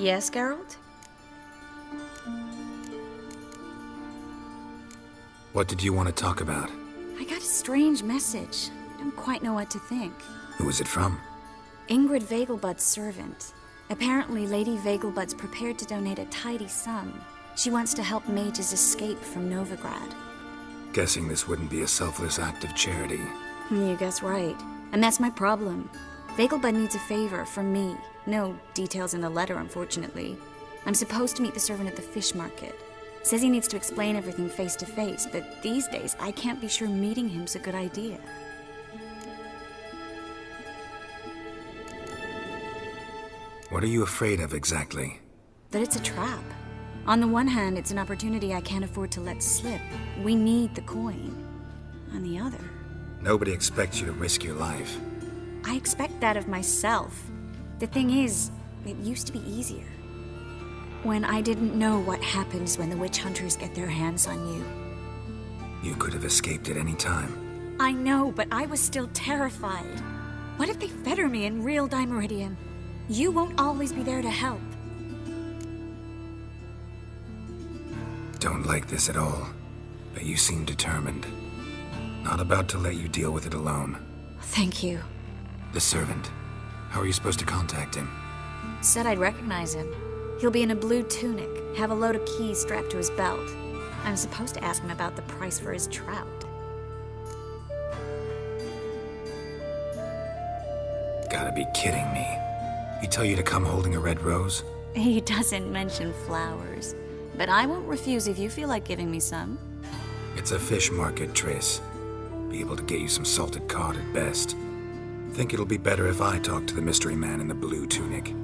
Yes, Geralt? What did you want to talk about? I got a strange message. I don't quite know what to think. Who was it from? Ingrid Vegelbud's servant. Apparently, Lady Vegelbud's prepared to donate a tidy sum. She wants to help mages escape from Novigrad. Guessing this wouldn't be a selfless act of charity. You guess right. And that's my problem. Vegelbud needs a favor from me. No details in the letter, unfortunately. I'm supposed to meet the servant at the fish market. Says he needs to explain everything face to face, but these days I can't be sure meeting him's a good idea. What are you afraid of exactly? That it's a trap. On the one hand, it's an opportunity I can't afford to let slip. We need the coin. On the other... Nobody expects you to risk your life. I expect that of myself. The thing is, it used to be easier. When I didn't know what happens when the witch hunters get their hands on you. You could have escaped at any time. I know, but I was still terrified. What if they fetter me in real Dimeridium? You won't always be there to help. Don't like this at all, but you seem determined. Not about to let you deal with it alone. Thank you. The servant. How are you supposed to contact him? Said I'd recognize him. He'll be in a blue tunic, have a load of keys strapped to his belt. I'm supposed to ask him about the price for his trout. Gotta be kidding me. He tell you to come holding a red rose? He doesn't mention flowers, but I won't refuse if you feel like giving me some. It's a fish market, Triss. Be able to get you some salted cod at best. Think it'll be better if I talk to the mystery man in the blue tunic.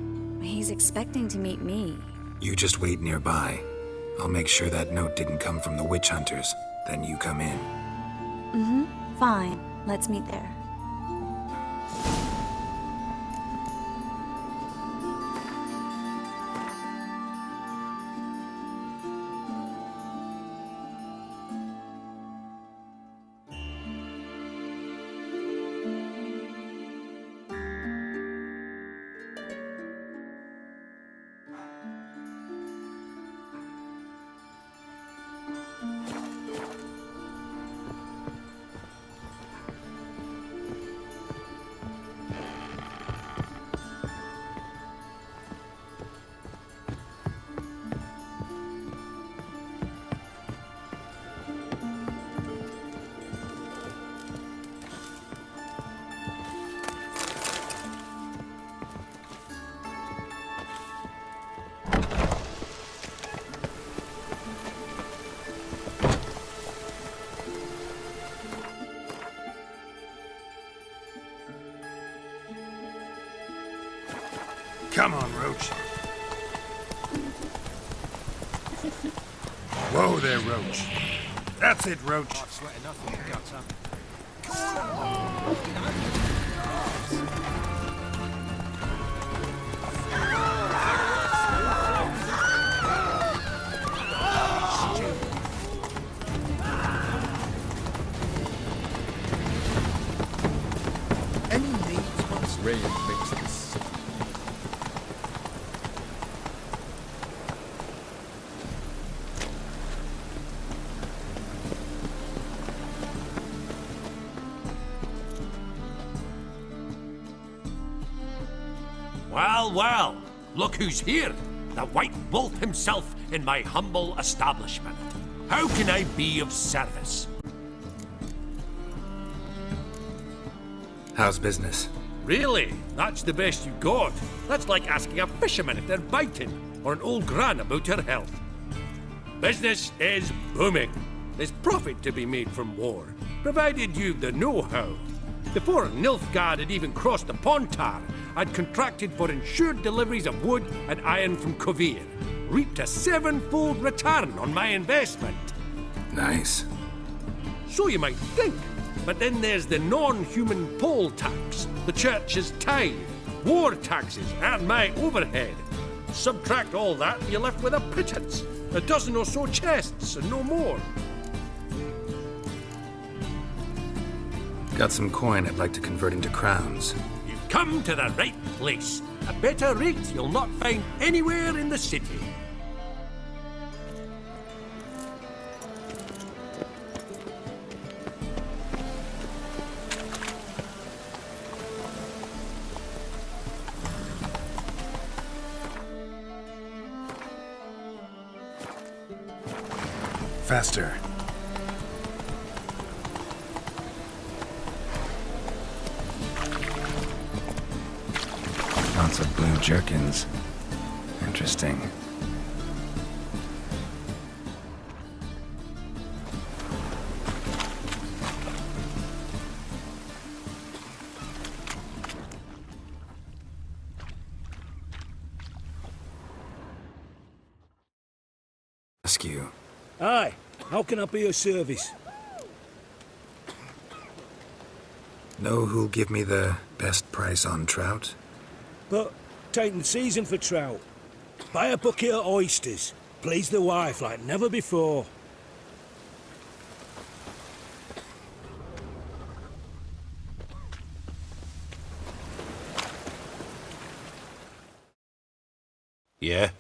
He's expecting to meet me. You just wait nearby. I'll make sure that note didn't come from the witch hunters. Then you come in. Fine. Let's meet there. Come on, Roach. Whoa there, Roach. That's it, Roach. Any needs once rain makes it sick. Well, well, look who's here. The White Wolf himself in my humble establishment. How can I be of service? How's business? Really? That's the best you got? That's like asking a fisherman if they're biting, or an old gran about her health. Business is booming. There's profit to be made from war, provided you've the know-how. Before Nilfgaard had even crossed the Pontar, I'd contracted for insured deliveries of wood and iron from Kovir, reaped a sevenfold return on my investment. Nice. So you might think. But then there's the non-human poll tax, the church's tithe, war taxes, and my overhead. Subtract all that and you're left with a pittance. A dozen or so chests and no more. Got some coin I'd like to convert into crowns. You Come to the right place. A better rate you'll not find anywhere in the city. Faster. Lots of blue jerkins. Interesting. Rescue. Aye, how can I be of service? Know who'll give me the best price on trout? But taking the season for trout. Buy a bucket of oysters. Please the wife like never before. Yeah?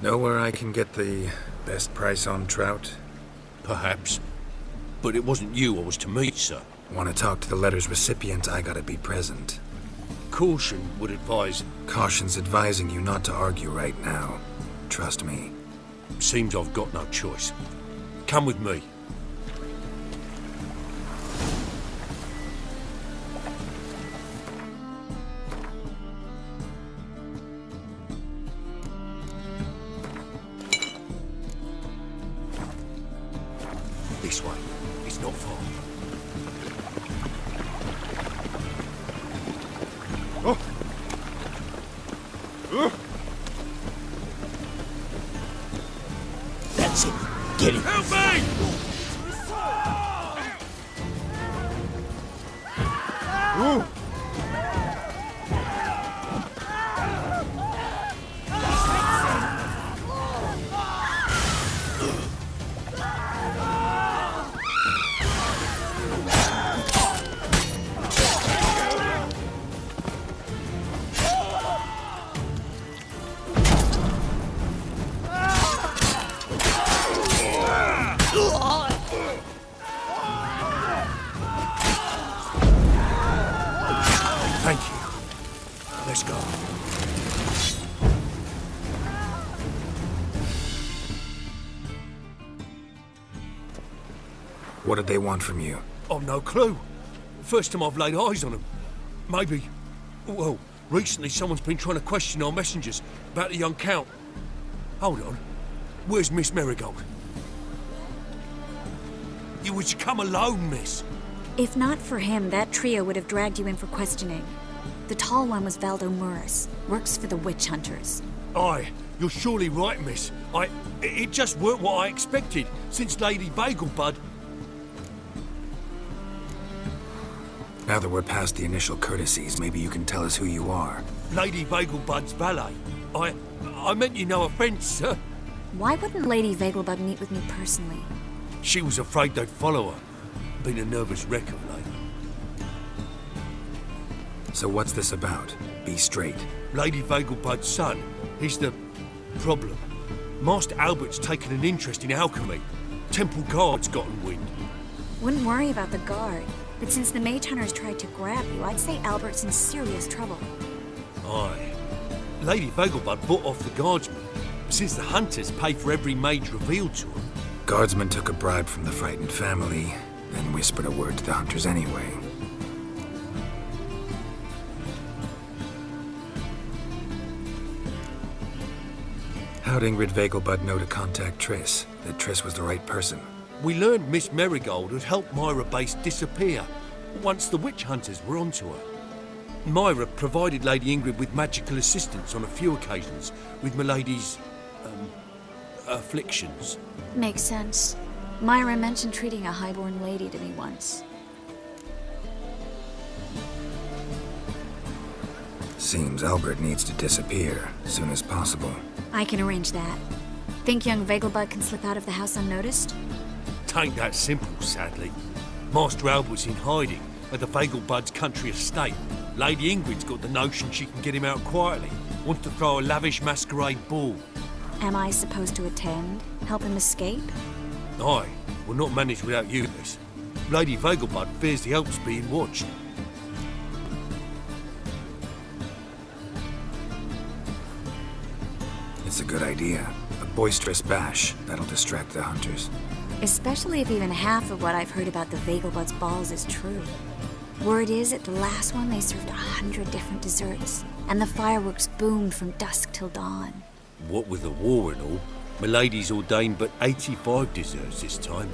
Know where I can get the best price on trout? Perhaps. But it wasn't you I was to meet, sir. Want to talk to the letter's recipient, I gotta be present. Caution would advise. Caution's advising you not to argue right now. Trust me. Seems I've got no choice. Come with me. This way. It's not far. That's it. Get him. Help me! Thank you. Let's go. What did they want from you? I've no clue. First time I've laid eyes on them. Maybe... Well, recently someone's been trying to question our messengers about the young Count. Hold on. Where's Miss Marigold? You was to come alone, miss. If not for him, that trio would have dragged you in for questioning. The tall one was Valdo Muris, works for the witch hunters. Aye, you're surely right, miss. It just weren't what I expected, since Lady Bagelbud... Now that we're past the initial courtesies, maybe you can tell us who you are. Lady Bagelbud's valet. I meant you no offence, sir. Why wouldn't Lady Vegelbud meet with me personally? She was afraid they'd follow her. Been a nervous wreck of late. So what's this about? Be straight. Lady Vegelbud's son, he's the problem. Master Albert's taken an interest in alchemy. Temple Guard's gotten wind. Wouldn't worry about the guard, but since the mage hunters tried to grab you, I'd say Albert's in serious trouble. Aye. Lady Vegelbud bought off the guardsman, since the hunters pay for every mage revealed to them. Guardsman took a bribe from the frightened family, then whispered a word to the hunters anyway. How'd Ingrid Vegelbud know to contact Triss? That Triss was the right person? We learned Miss Marigold had helped Myra Base disappear once the witch hunters were onto her. Myra provided Lady Ingrid with magical assistance on a few occasions with Milady's, afflictions. Makes sense. Myra mentioned treating a highborn lady to me once. Seems Albert needs to disappear as soon as possible. I can arrange that. Think young Vegelbud can slip out of the house unnoticed? Tain't that simple, sadly. Master Albert's in hiding at the Vegelbud's country estate. Lady Ingrid's got the notion she can get him out quietly. Wants to throw a lavish masquerade ball. Am I supposed to attend? Help him escape? Aye, we'll not manage without you, miss. Lady Vegelbud fears the help's being watched. It's a good idea. A boisterous bash. That'll distract the hunters. Especially if even half of what I've heard about the Vegelbud's balls is true. Word is, at the last one they served 100 different desserts, and the fireworks boomed from dusk till dawn. What with the war and all, Milady's ordained but 85 desserts this time.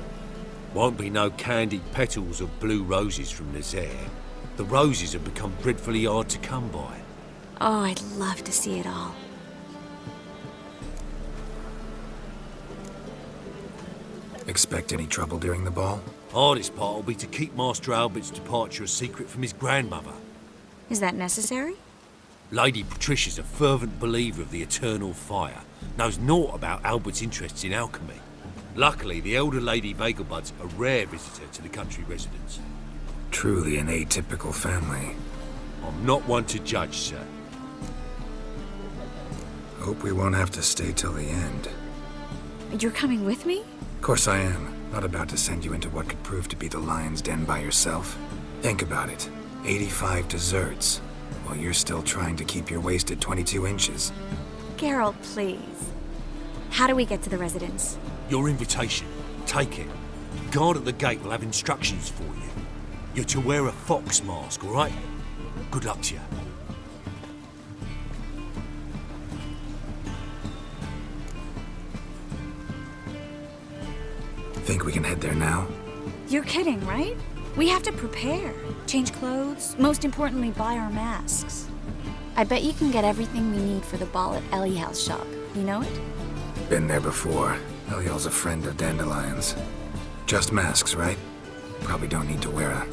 Won't be no candied petals or blue roses from Nazaire. The roses have become dreadfully hard to come by. Oh, I'd love to see it all. Expect any trouble during the ball? Hardest part will be to keep Master Albert's departure a secret from his grandmother. Is that necessary? Lady Patricia's a fervent believer of the eternal fire, knows naught about Albert's interests in alchemy. Luckily, the elder Lady Vegelbud's a rare visitor to the country residence. Truly an atypical family. I'm not one to judge, sir. Hope we won't have to stay till the end. You're coming with me? Of course I am. Not about to send you into what could prove to be the lion's den by yourself. Think about it. 85 desserts, while you're still trying to keep your waist at 22 inches. Geralt, please. How do we get to the residence? Your invitation. Take it. Guard at the gate will have instructions for you. You're to wear a fox mask, all right? Good luck to you. Think we can head there now? You're kidding, right? We have to prepare. Change clothes. Most importantly, buy our masks. I bet you can get everything we need for the ball at Eliel's shop. You know it? Been there before. Eliel's a friend of Dandelion's. Just masks, right? Probably don't need to wear a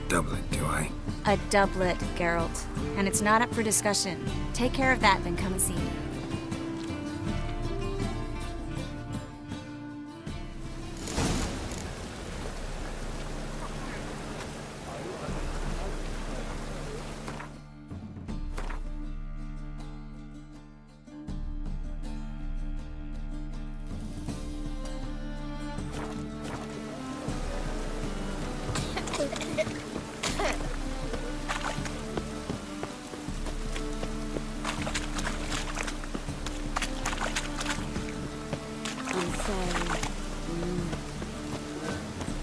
doublet, do I? A doublet, Geralt. And it's not up for discussion. Take care of that, then come and see me.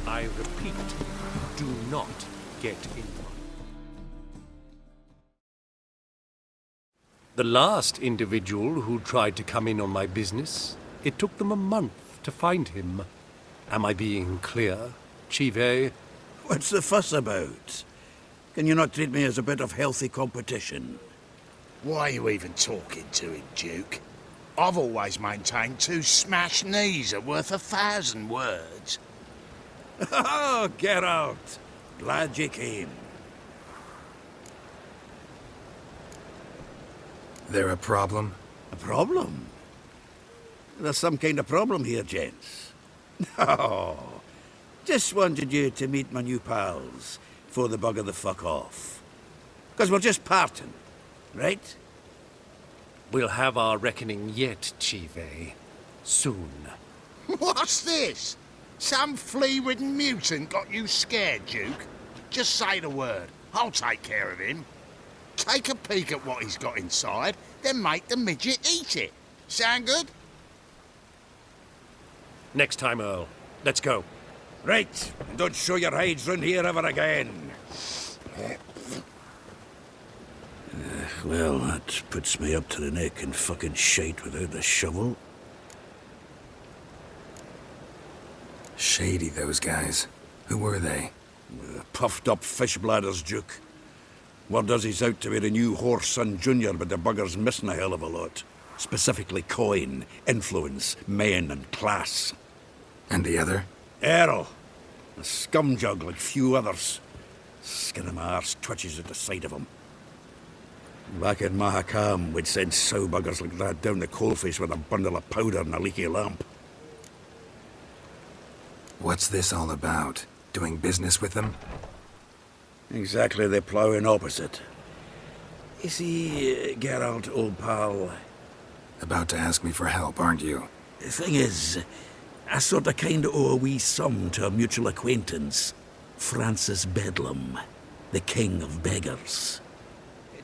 I repeat, do not get in. The last individual who tried to come in on my business, it took them a month to find him. Am I being clear, Chive? What's the fuss about? Can you not treat me as a bit of healthy competition? Why are you even talking to him, Duke? I've always maintained 2 smashed knees are worth 1,000 words. Oh, Geralt! Glad you came. There a problem? A problem? There's some kind of problem here, gents. No. Just wanted you to meet my new pals before they bugger the fuck off. 'Cause we're just parting, right? We'll have our reckoning yet, Chive. Soon. What's this? Some flea-ridden mutant got you scared, Duke? Just say the word. I'll take care of him. Take a peek at what he's got inside, then make the midget eat it. Sound good? Next time, Earl. Let's go. Right, and don't show your hides round here ever again. Well, that puts me up to the neck in fucking shite without the shovel. Shady, those guys. Who were they? Puffed up fish bladders, Duke. Word does he's out to be the new Whoreson Jr., but the bugger's missing a hell of a lot. Specifically coin, influence, men, and class. And the other? Earl. A scumjug like few others. Skin of my arse twitches at the sight of him. Back in Mahakam, we'd send sow buggers like that down the coalface with a bundle of powder and a leaky lamp. What's this all about? Doing business with them? Exactly the ploughing opposite. You see, Geralt, old pal, About to ask me for help, aren't you? the thing is, I sort of kind of owe a wee sum to a mutual acquaintance, Francis Bedlam, the king of beggars.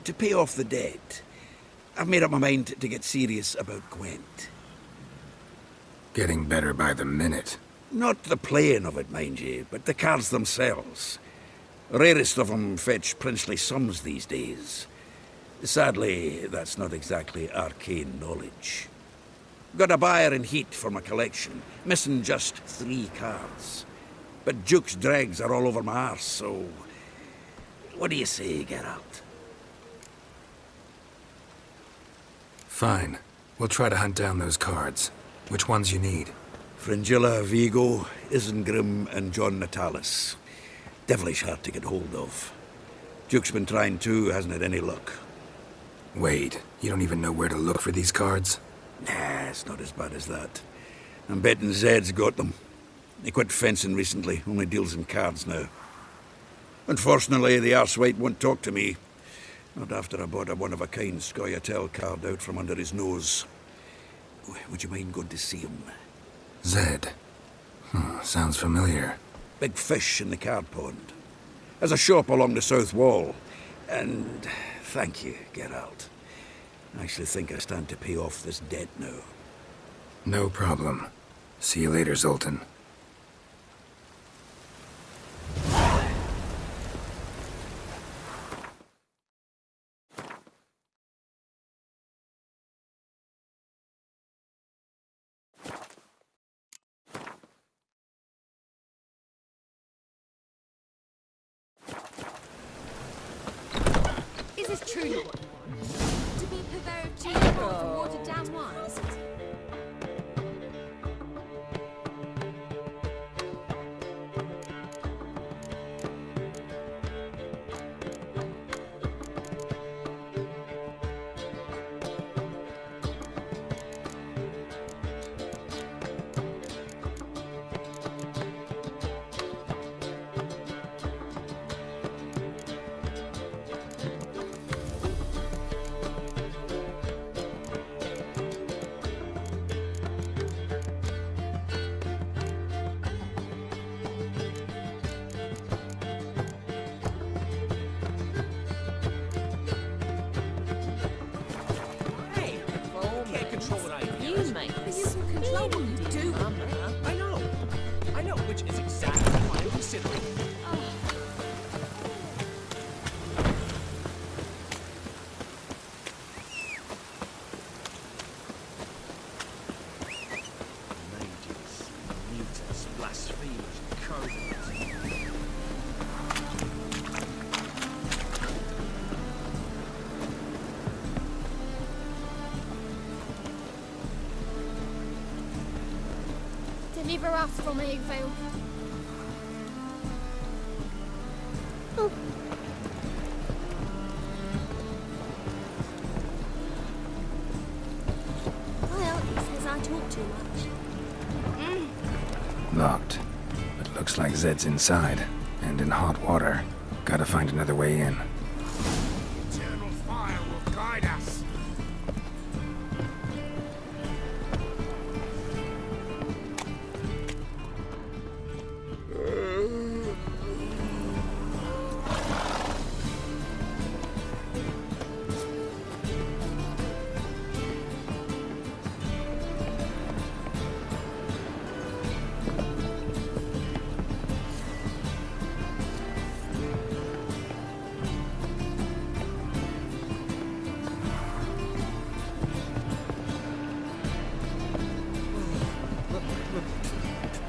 To pay off the debt, I've made up my mind to get serious about Gwent. Getting better by the minute. Not the playing of it, mind you, but the cards themselves. Rarest of them fetch princely sums these days. Sadly, that's not exactly arcane knowledge. Got a buyer in heat for my collection, missing just 3 cards. But Duke's dregs are all over my arse, so... What do you say, Geralt? Fine. We'll try to hunt down those cards. Which ones you need? Fringilla, Vigo, Isengrim, and John Natalis. Devilish hard to get hold of. Duke's been trying too, hasn't had any luck. Wait, you don't even know where to look for these cards? Nah, it's not as bad as that. I'm betting Zed's got them. He quit fencing recently, only deals in cards now. Unfortunately, the arsewite won't talk to me. Not after I bought a one-of-a-kind Scoia'tael card out from under his nose. Would you mind going to see him? Zed. Sounds familiar. Big fish in the card pond. Has a shop along the south wall. And thank you, Geralt. I actually think I stand to pay off this debt now. No problem. See you later, Zoltan. Is this truly what you want? To be purveyor of cheap for watered down wines? Which is exactly what I'm considering. Mages, mutants, blasphemers, covenants. Deliver us from evil. Oh. Well, he says I talk too much. Locked. But looks like Zed's inside. And in hot water. Gotta find another way in. Eternal fire will guide us.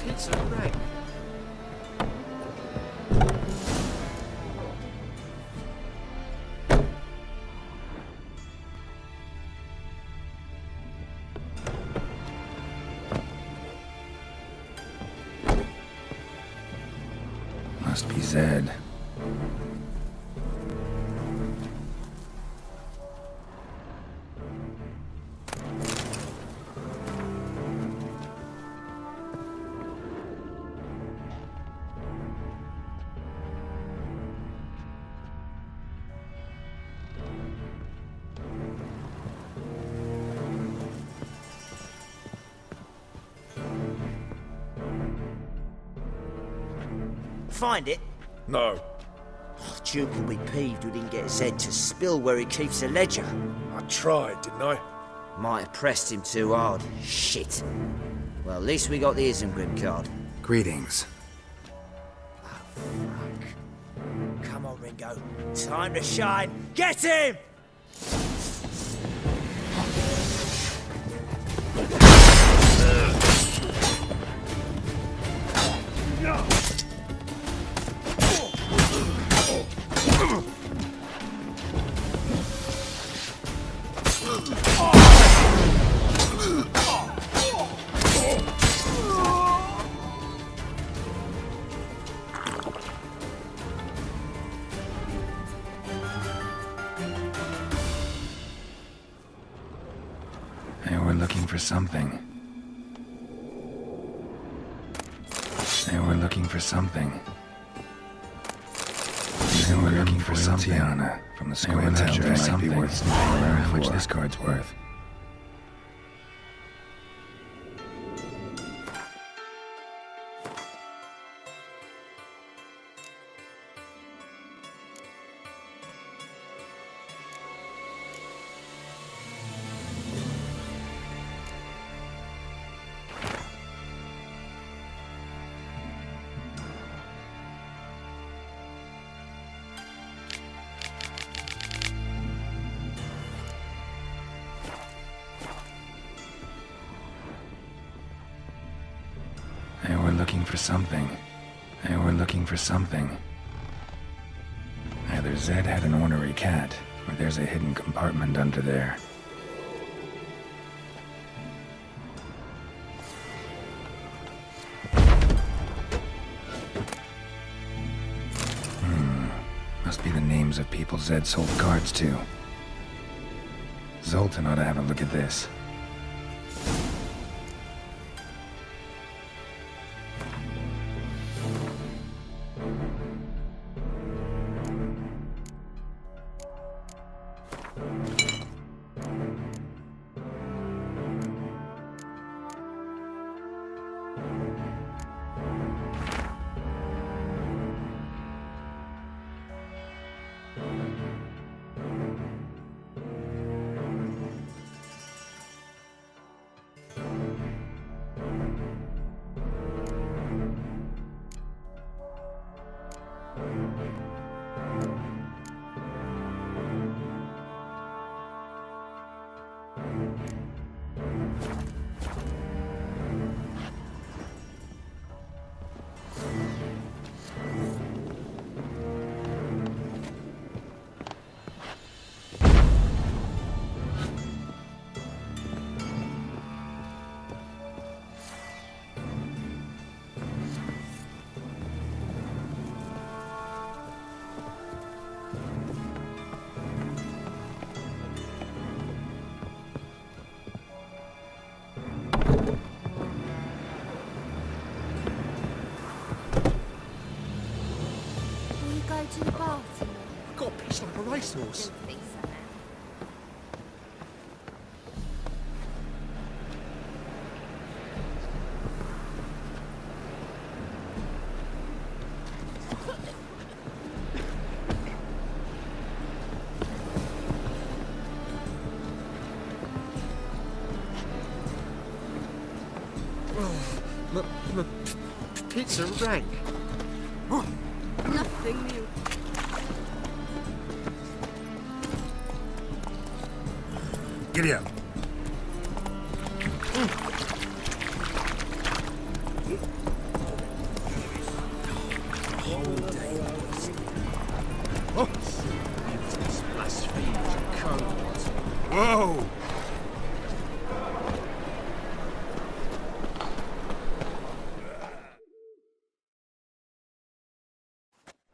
Pizza right. Must be Zed. find it? No. Oh, Duke will be peeved we didn't get Zed to spill where he keeps the ledger. I tried, didn't I? Might have pressed him too hard. Shit. Well, at least we got the Isengrim card. Greetings. Oh, fuck. Come on, Ringo. Time to shine. Get him! They were looking for something. They were looking for something. They were looking for something. From the square ledger might be worth something. How much this card's worth. They were looking for something. They were looking for something. Either Zed had an ornery cat, or there's a hidden compartment under there. Must be the names of people Zed sold cards to. Zoltan ought to have a look at this. To the bar tonight? Got a piece like a racehorse. Don't think so now. My pizza rank. Nothing new. Giddy up. Whoa!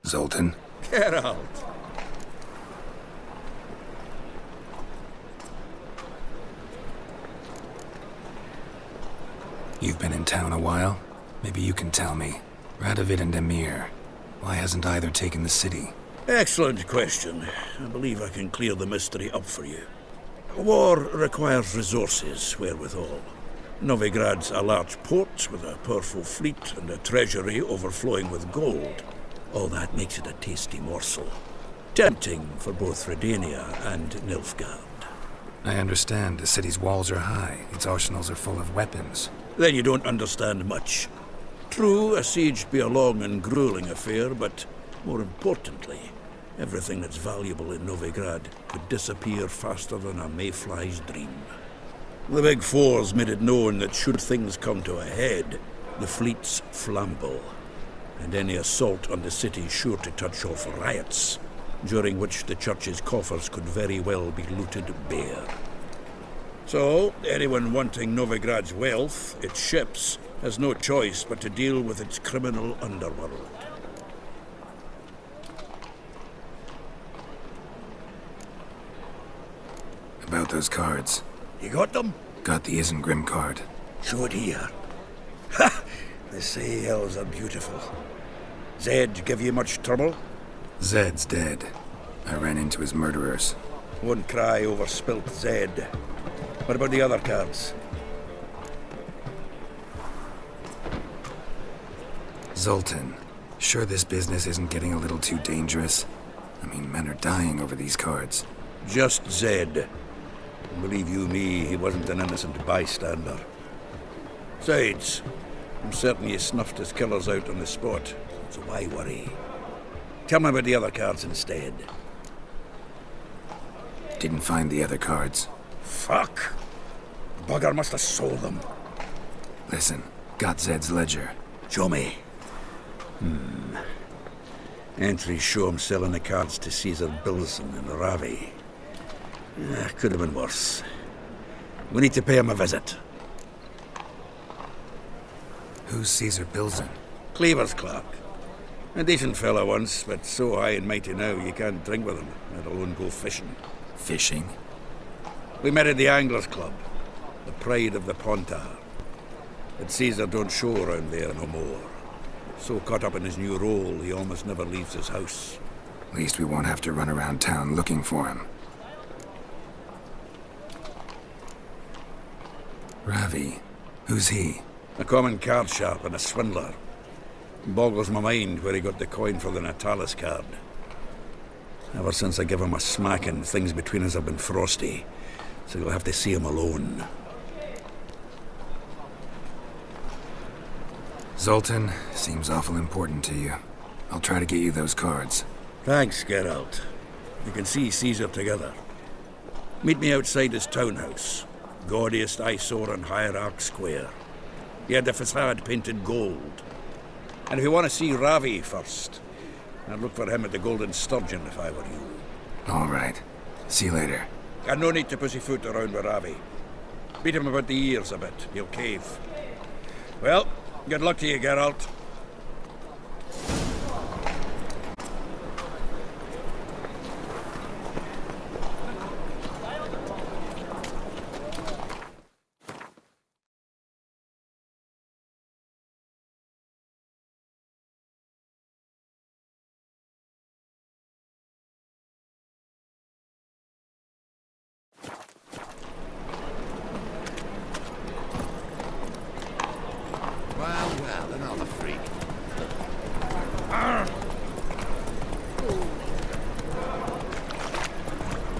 Zoltan? Geralt. You've been in town a while? Maybe you can tell me. Radovid and Emir. Why hasn't either taken the city? Excellent question. I believe I can clear the mystery up for you. War requires resources wherewithal. Novigrad's a large port with a powerful fleet and a treasury overflowing with gold. All that makes it a tasty morsel. Tempting for both Redania and Nilfgaard. I understand. The city's walls are high. Its arsenals are full of weapons. Then you don't understand much. True, a siege be a long and grueling affair, but more importantly, everything that's valuable in Novigrad could disappear faster than a mayfly's dream. The Big Four's made it known that should things come to a head, the fleet's flammable, and any assault on the city's sure to touch off riots, during which the church's coffers could very well be looted bare. So, anyone wanting Novigrad's wealth, its ships, has no choice but to deal with its criminal underworld. About those cards. You got them? Got the Isengrim card. Show it here. Ha! They say elves are beautiful. Zed give you much trouble? Zed's dead. I ran into his murderers. Won't cry over spilt Zed. What about the other cards? Zoltan. Sure this business isn't getting a little too dangerous? I mean, men are dying over these cards. Just Zed. Believe you me, he wasn't an innocent bystander. Besides, I'm certain you snuffed his killers out on the spot, so why worry? Tell me about the other cards instead. Didn't find the other cards. Fuck! Bugger must have sold them. Listen, got Zed's ledger. Show me. Entries show him selling the cards to Caesar Bilson and Ravi. Could have been worse. We need to pay him a visit. Who's Caesar Bilson? Cleaver's clerk. A decent fellow once, but so high and mighty now you can't drink with him, let alone go fishing. Fishing? We met at the Anglers Club, the pride of the Pontar. But Caesar don't show around there no more. So caught up in his new role, he almost never leaves his house. At least we won't have to run around town looking for him. Ravi. Who's he? A common card sharp and a swindler. Boggles my mind where he got the coin for the Natalis card. Ever since I gave him a smacking, things between us have been frosty. So you'll have to see him alone. Zoltan, seems awful important to you. I'll try to get you those cards. Thanks, Geralt. You can see Caesar together. Meet me outside his townhouse. Gaudiest eyesore on Hierarch Square. He had the facade painted gold. And if you want to see Ravi first, I'd look for him at the Golden Sturgeon if I were you. All right. See you later. And no need to pussyfoot around with Ravi. Beat him about the ears a bit. He'll cave. Well, good luck to you, Geralt. Well, another freak.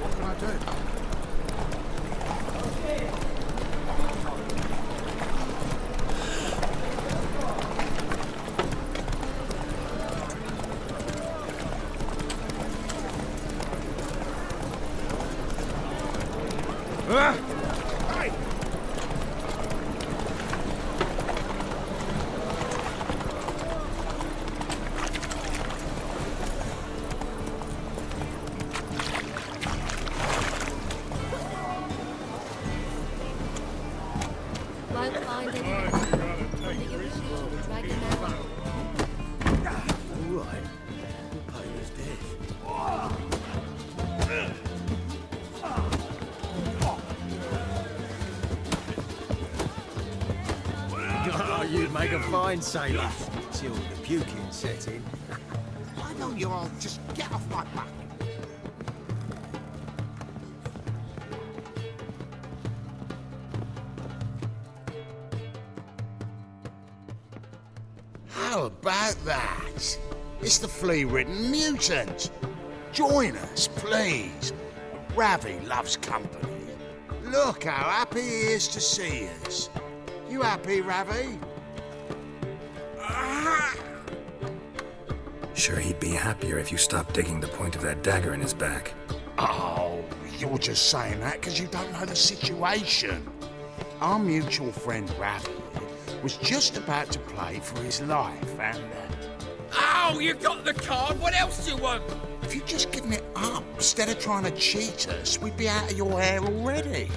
What can I do? Hey! Won't find anything. But you wish to drag him out. All right. I was dead. Oh, you'd make a fine sailor. Till the puking set in. Why don't you all just get off my back? How about that? It's the flea-ridden mutant. Join us, please. Ravi loves company. Look how happy he is to see us. You happy, Ravi? Sure, he'd be happier if you stopped digging the point of that dagger in his back. Oh, you're just saying that because you don't know the situation. Our mutual friend Ravi was just about to play for his life and... Oh, you got the card. What else do you want? If you'd just given it up instead of trying to cheat us, we'd be out of your hair already.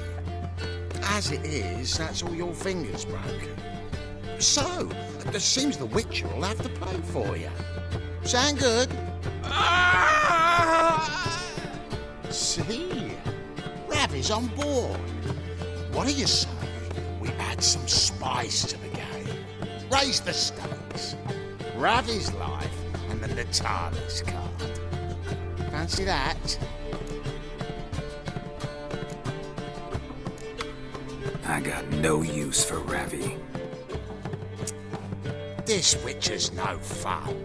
As it is, that's all your fingers broken. So, it seems the Witcher will have to pay for you. Sound good? See? Ravi's on board. What do you say we add some spice to the game? Raise the stakes. Ravi's life and the Natalis card. Fancy that? I got no use for Ravi. This Witcher's no fun.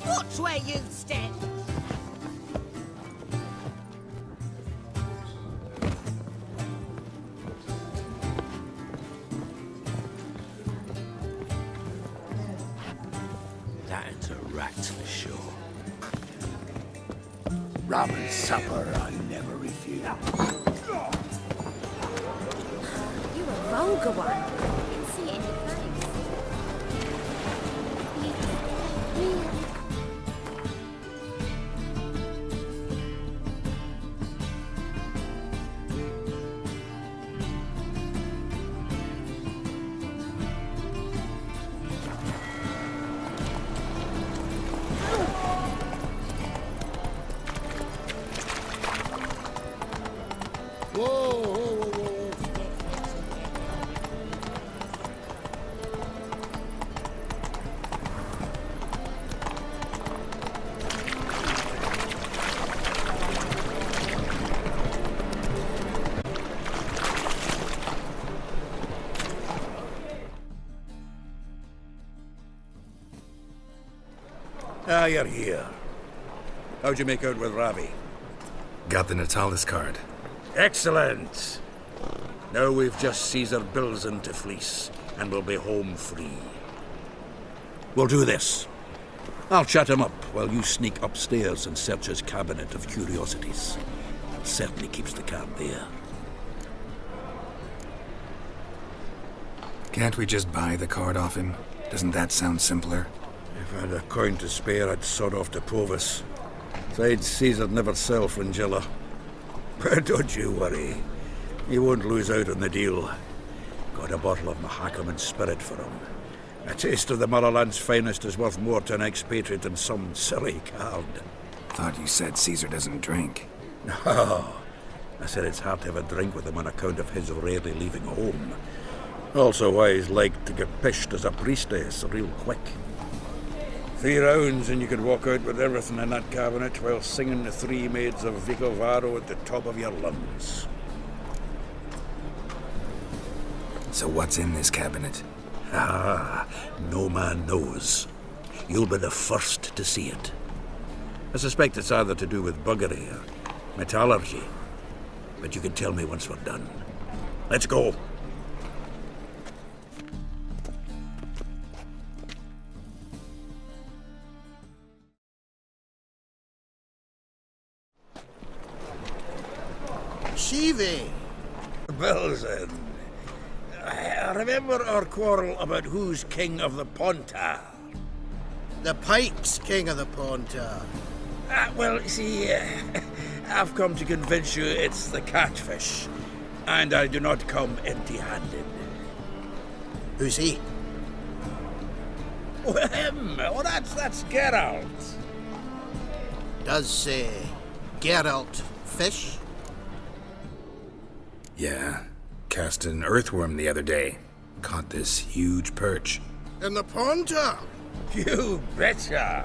Watch where you step. That's a rat for sure. Raven's supper I never refuse. You a vulgar one. I can see it in your face. Ah, you're here. How'd you make out with Ravi? Got the Natalis card. Excellent! Now we've just Caesar bills into fleece, and we'll be home free. We'll do this. I'll chat him up while you sneak upstairs and search his cabinet of curiosities. Certainly keeps the card there. Can't we just buy the card off him? Doesn't that sound simpler? If I had a coin to spare, I'd sod off to Provis. Besides, Caesar'd never sell Fringilla. But don't you worry. You won't lose out on the deal. Got a bottle of Mahakaman spirit for him. A taste of the motherland's finest is worth more to an expatriate than some silly card. Thought you said Caesar doesn't drink. No. I said it's hard to have a drink with him on account of his rarely leaving home. Also why he's like to get pished as a priestess real quick. 3 rounds and you could walk out with everything in that cabinet while singing the 3 Maids of Vicovaro at the top of your lungs. So what's in this cabinet? Ah, no man knows. You'll be the first to see it. I suspect it's either to do with buggery or metallurgy. But you can tell me once we're done. Let's go. Ciri! Well then, remember our quarrel about who's king of the Pontar? The pike's king of the Pontar. Well, see, I've come to convince you it's the catfish, and I do not come empty-handed. Who's he? Well, him. Oh, that's Geralt. Does Geralt fish? Yeah. Cast an earthworm the other day. Caught this huge perch. In the Pontar? You betcha.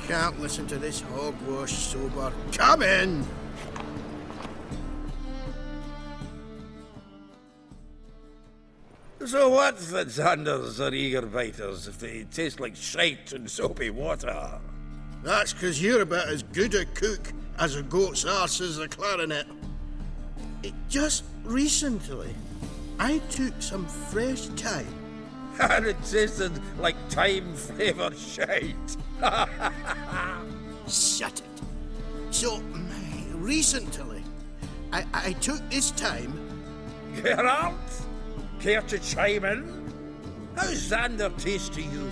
Can't listen to this hogwash sober. Come in! So what's the Xanders or eager biters if they taste like shite and soapy water? That's 'cause you're about as good a cook as a goat's arse is a clarinet. Just recently, I took some fresh thyme. And it tasted like thyme-flavoured shite. Shut it. So, recently, I took this thyme. Geralt? Care to chime in? How's Xander taste to you?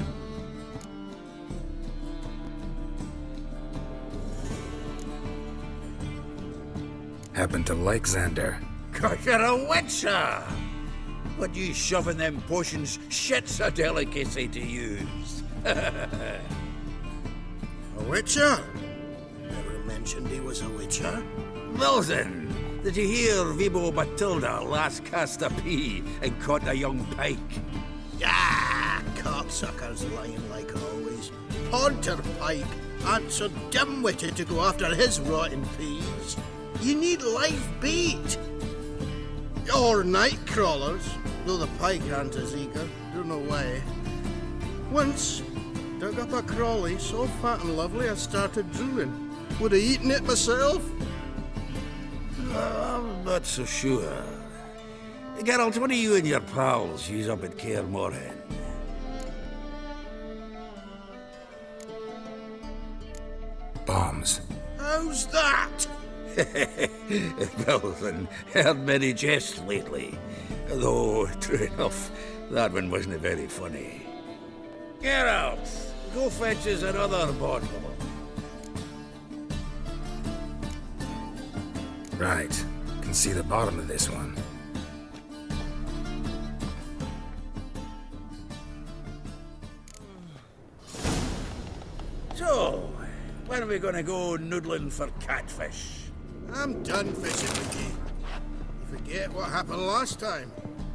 Happen to like Xander. 'Cause you're a witcher! What you shoving them potions? Shit's a delicacy to use. A witcher? Never mentioned he was a witcher. Wilson, did you hear Vibo Matilda last cast a pea and caught a young pike? Ah, cocksuckers lying like always. Pontar pike aren't so dim-witted to go after his rotten peas. You need live bait. Or night crawlers, though the pike aren't as eager. Don't know why. Once, dug up a crawly so fat and lovely I started drooling. Would have eaten it myself. I'm not so sure. Geralt, what do you and your pals use up at Kaer Morhen? Bombs. How's that? Wilson, heard many jests lately. Though, true enough, that one wasn't very funny. Geralt, go fetch us another bottle. Right. Can see the bottom of this one. So, when are we gonna go noodling for catfish? I'm done fishing with you. You forget what happened last time.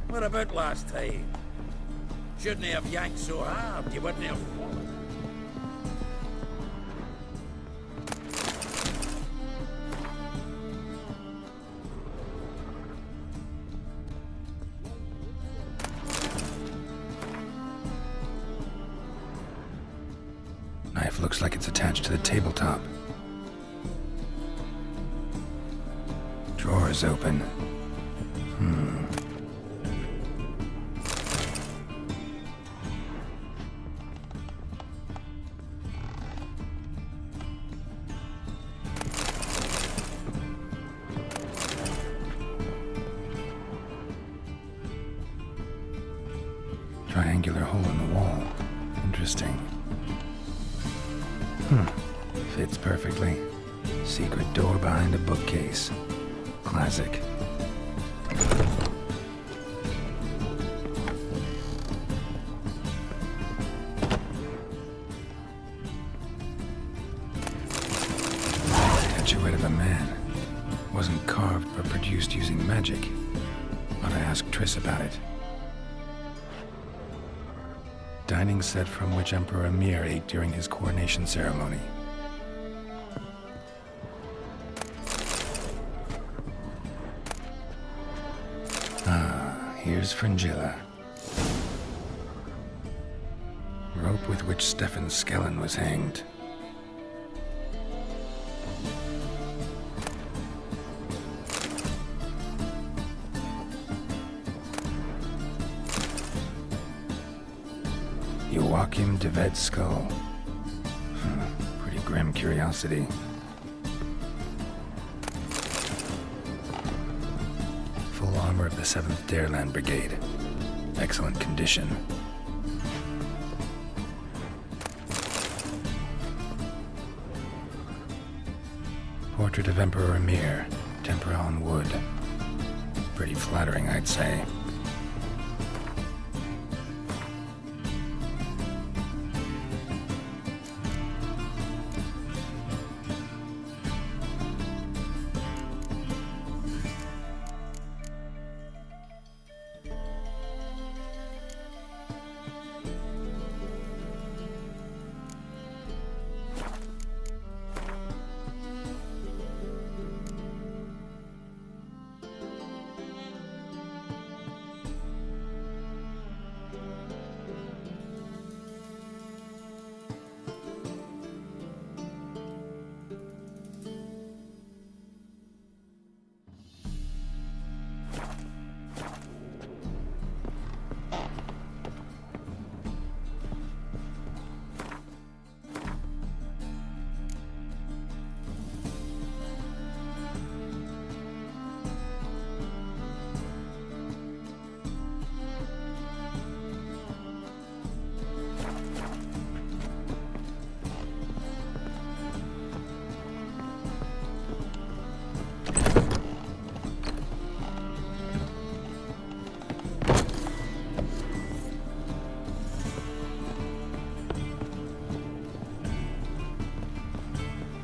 What about last time? Shouldn't have yanked so hard, you wouldn't have fallen. Knife looks like it's attached to the tabletop. Drawer's open. Triangular hole in the wall. Interesting. Fits perfectly. Secret door behind a bookcase. Classic. Statuette of a man. Wasn't carved but produced using magic. Ought to ask Triss about it. Dining set from which Emperor Emir ate during his coronation ceremony. Here's Fringilla. Rope with which Stefan Skellen was hanged. Joachim de Ved's skull. Pretty grim curiosity. Full-on armor of the 7th Dareland Brigade. Excellent condition. Portrait of Emperor Emir, tempera on wood. Pretty flattering, I'd say.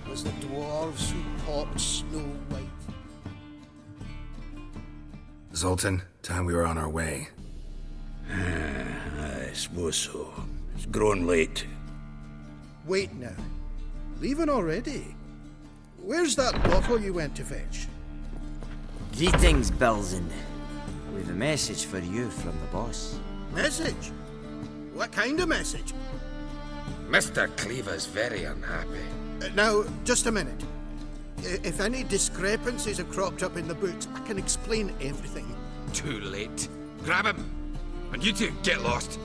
Was the dwarves who popped Snow White? Zoltan, time we were on our way. I suppose so. It's grown late. Wait now. Leaving already? Where's that bottle you went to fetch? Greetings, Belzen. We've a message for you from the boss. Message? What kind of message? Mr. Cleaver's very unhappy. Now, just a minute. If any discrepancies have cropped up in the books, I can explain everything. Too late. Grab him! And you two, get lost!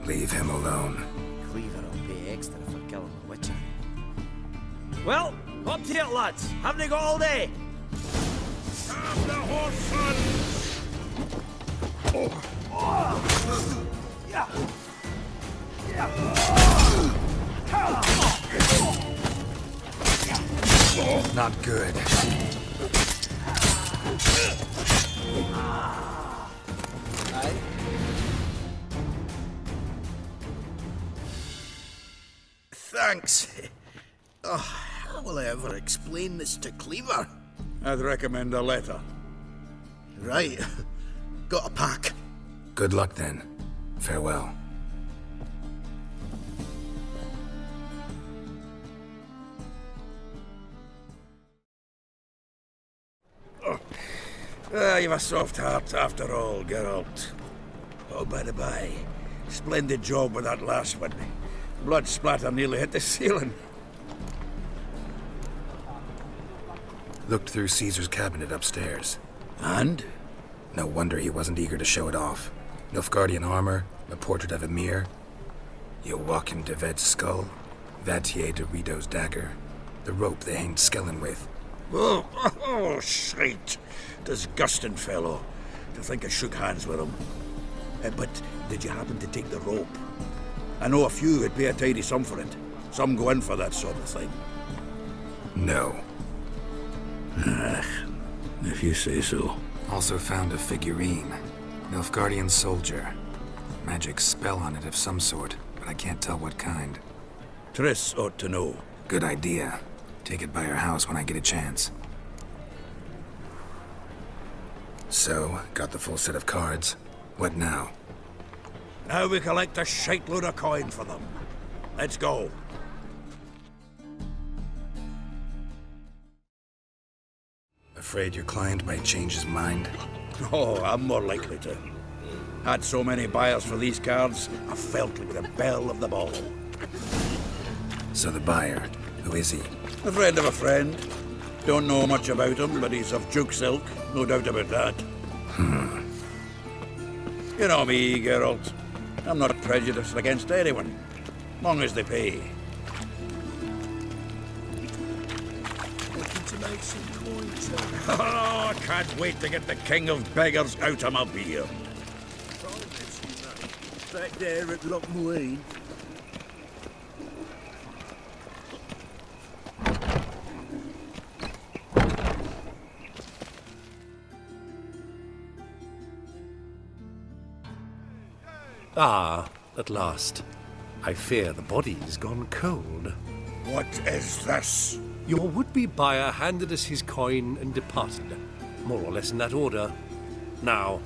Leave him alone. Cleaver will pay extra for killing the Witcher. Well, up to it, lads. Haven't they got all day? Have the horse, son! Not good. Thanks. Oh, how will I ever explain this to Cleaver? I'd recommend a letter. Right. Got a pack. Good luck then. Farewell. You've a soft heart after all, Geralt. Oh, by the by, splendid job with that last one. Blood splatter nearly hit the ceiling. Looked through Caesar's cabinet upstairs. And? No wonder he wasn't eager to show it off. Nilfgaardian armor, a portrait of Emir, Joachim de Ved's skull, Vatier de Rideau's dagger, the rope they hanged Skellen with. Oh, shite. Disgusting fellow. To think I shook hands with him. But did you happen to take the rope? I know a few would pay a tidy sum for it. Some go in for that sort of thing. No. If you say so. Also found a figurine. Nilfgaardian soldier. Magic spell on it of some sort, but I can't tell what kind. Triss ought to know. Good idea. Take it by her house when I get a chance. So, got the full set of cards. What now? Now we collect a shite-load of coin for them. Let's go. Afraid your client might change his mind? Oh, I'm more likely to. Had so many buyers for these cards, I felt like the belle of the ball. So the buyer, who is he? A friend of a friend. Don't know much about him, but he's of Duke's ilk, no doubt about that. You know me, Geralt. I'm not prejudiced against anyone, long as they pay. to make some coins. Oh, I can't wait to get the king of beggars out of my beard. Back there at Lochmuine. Ah, at last. I fear the body's gone cold. What is this? Your would-be buyer handed us his coin and departed, more or less in that order. Now,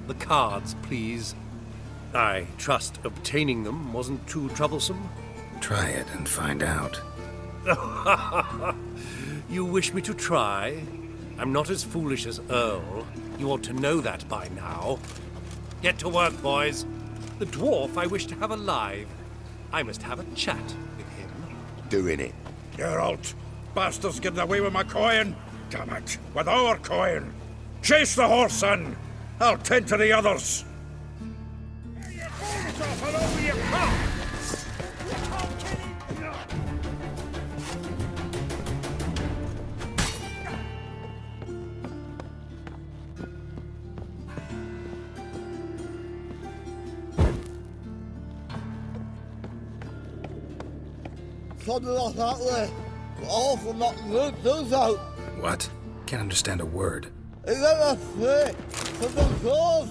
the cards, please. I trust obtaining them wasn't too troublesome? Try it and find out. You wish me to try? I'm not as foolish as Earl. You ought to know that by now. Get to work, boys. The dwarf I wish to have alive. I must have a chat with him. Doing it. Geralt, bastards getting away with my coin. Damn it, with our coin. Chase the horse, son. I'll tend to the others. Something like that way. All for not good, does out. What? Can't understand a word. Is that a thing? Something goes.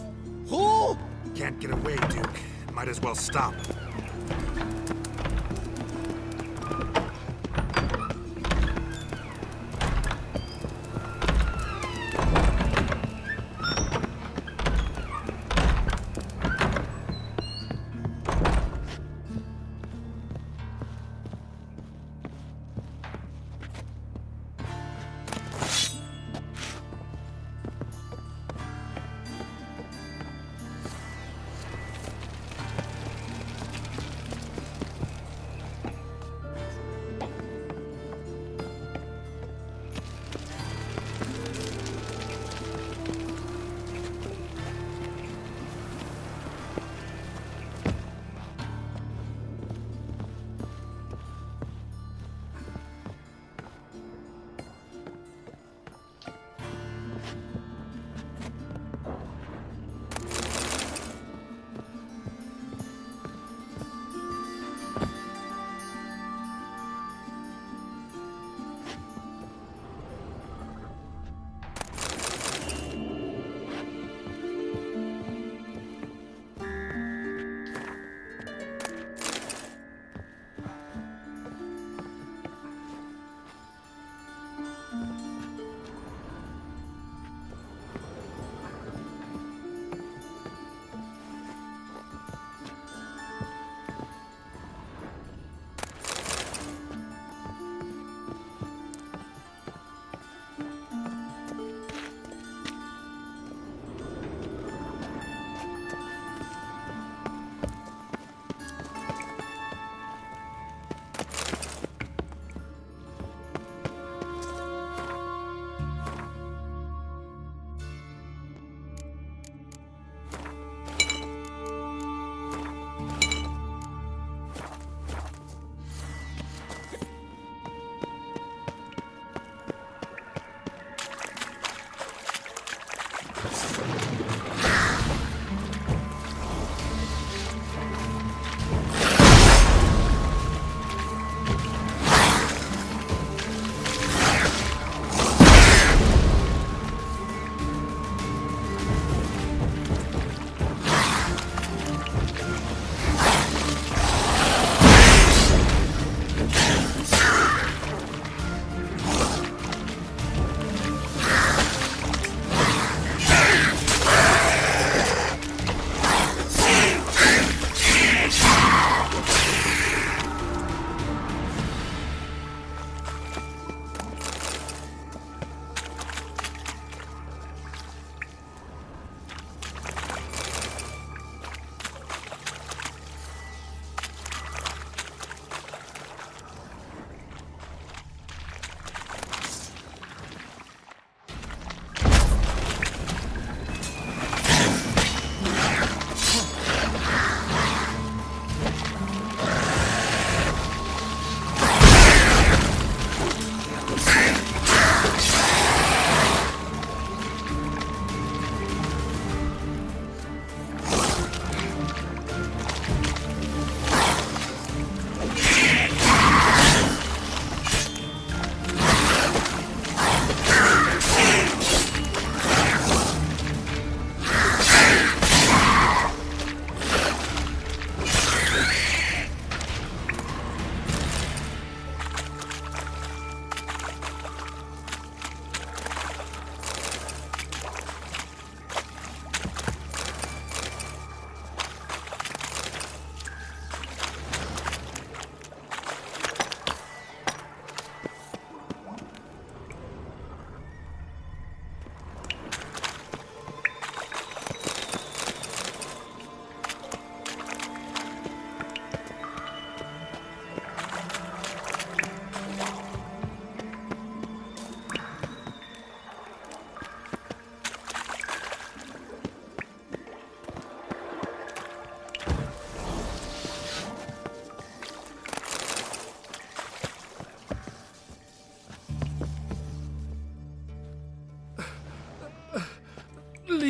Who? Can't get away, Duke. Might as well stop.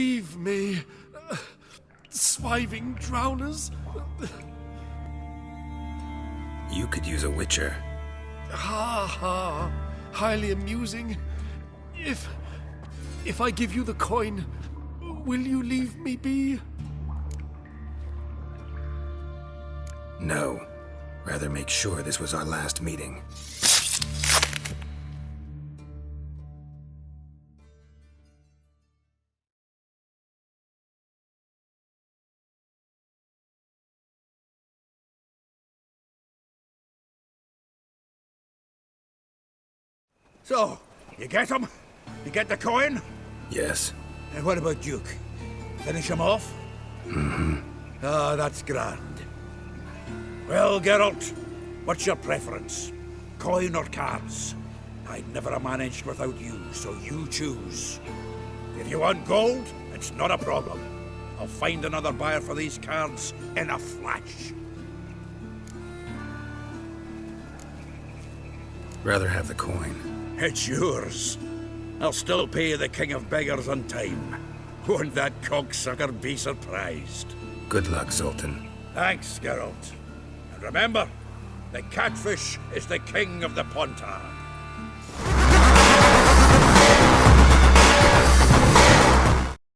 Leave me. Swiving drowners. You could use a witcher. Ha ha. Highly amusing. If I give you the coin, will you leave me be? No. Rather make sure this was our last meeting. So, you get him? You get the coin? Yes. And what about Duke? Finish him off? Mm-hmm. Ah, that's grand. Well, Geralt, what's your preference? Coin or cards? I'd never have managed without you, so you choose. If you want gold, it's not a problem. I'll find another buyer for these cards in a flash. Rather have the coin. It's yours. I'll still pay the king of beggars on time. Won't that cocksucker be surprised? Good luck, Sultan. Thanks, Geralt. And remember, the catfish is the king of the Pontar.